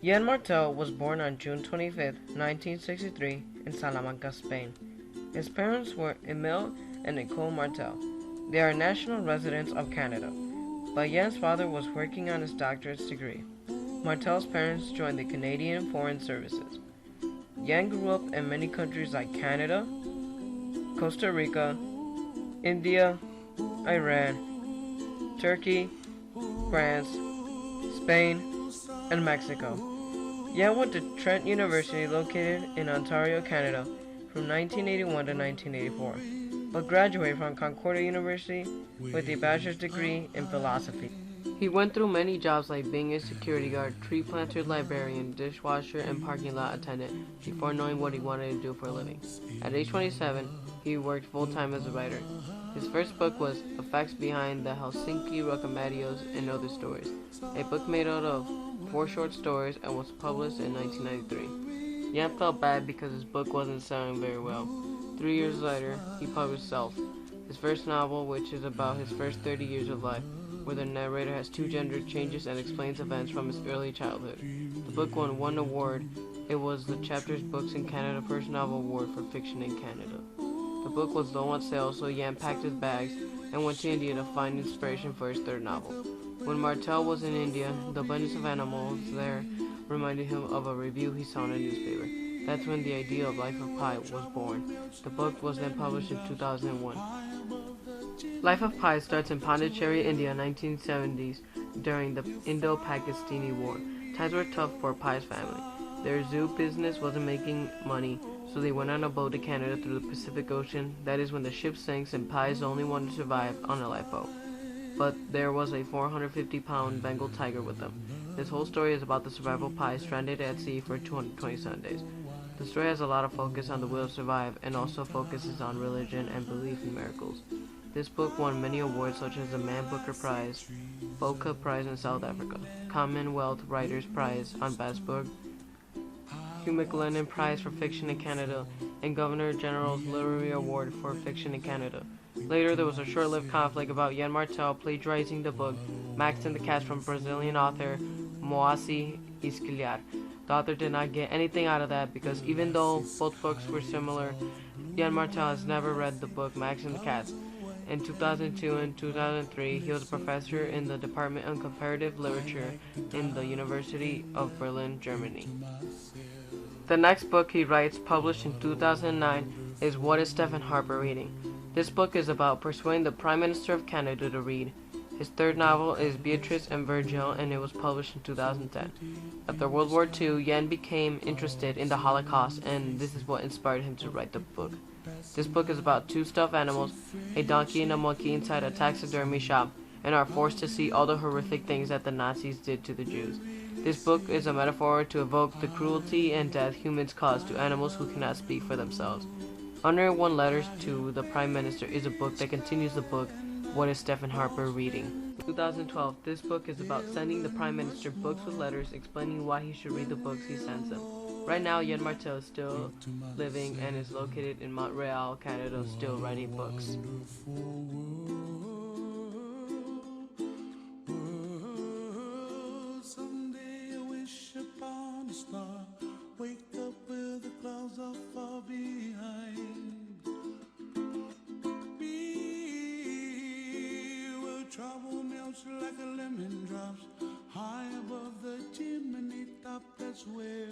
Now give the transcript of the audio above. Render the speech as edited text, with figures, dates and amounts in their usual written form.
Yann Martel was born on June 25, 1963, in Salamanca, Spain. His parents were Emile and Nicole Martel. They are national residents of Canada, but Yann's father was working on his doctorate's degree. Martel's parents joined the Canadian Foreign Services. Yann grew up in many countries like Canada, Costa Rica, India, Iran, Turkey, France, Spain, and Mexico. Yann went to Trent University located in Ontario, Canada from 1981 to 1984, but graduated from Concordia University with a bachelor's degree in philosophy. He went through many jobs like being a security guard, tree planter, librarian, dishwasher, and parking lot attendant before knowing what he wanted to do for a living. At age 27, he worked full-time as a writer. His first book was The Facts Behind the Helsinki Rockamadios and Other Stories, a book made out of 4 short stories and was published in 1993. Yann felt bad because his book wasn't selling very well. 3 years later, he published Self, his first novel, which is about his first 30 years of life, where the narrator has 2 gender changes and explains events from his early childhood. The book won 1 award. It was the Chapters Books in Canada First Novel Award for Fiction in Canada. The book was low on sales, so Yann packed his bags and went to India to find inspiration for his 3rd novel. When Martel was in India, the abundance of animals there reminded him of a review he saw in a newspaper. That's when the idea of Life of Pi was born. The book was then published in 2001. Life of Pi starts in Pondicherry, India, 1970s, during the Indo-Pakistani War. Times were tough for Pi's family. Their zoo business wasn't making money, so they went on a boat to Canada through the Pacific Ocean. That is when the ship sinks and Pi's the only one to survive on a lifeboat. But there was a 450-pound Bengal tiger with them. This whole story is about the survival of Pi stranded at sea for 227 days. The story has a lot of focus on the will to survive and also focuses on religion and belief in miracles. This book won many awards such as the Man Booker Prize, Bokeh Prize in South Africa, Commonwealth Writers' Prize on Best Book, Hugh McLennan Prize for Fiction in Canada, and Governor General's Literary Award for Fiction in Canada. Later, there was a short-lived conflict about Yann Martel plagiarizing the book Max and the Cats from Brazilian author Moacir Isquilhar. The author did not get anything out of that because even though both books were similar, Yann Martel has never read the book Max and the Cats. In 2002 and 2003, he was a professor in the Department of Comparative Literature in the University of Berlin, Germany. The next book he writes, published in 2009, is What is Stephen Harper Reading? This book is about persuading the Prime Minister of Canada to read. His 3rd novel is Beatrice and Virgil, and it was published in 2010. After World War II, Yann became interested in the Holocaust, and this is what inspired him to write the book. This book is about 2 stuffed animals, a donkey and a monkey inside a taxidermy shop, and are forced to see all the horrific things that the Nazis did to the Jews. This book is a metaphor to evoke the cruelty and death humans cause to animals who cannot speak for themselves. 101 Letters to the Prime Minister is a book that continues the book What is Stephen Harper Reading? 2012, this book is about sending the Prime Minister books with letters explaining why he should read the books he sends them. Right now, Yann Martel is still living and is located in Montreal, Canada, still writing books. Someday I wish upon a star, wake up where the clouds are far behind. Be where trouble melts like a lemon drops, high above the chimney top, that's where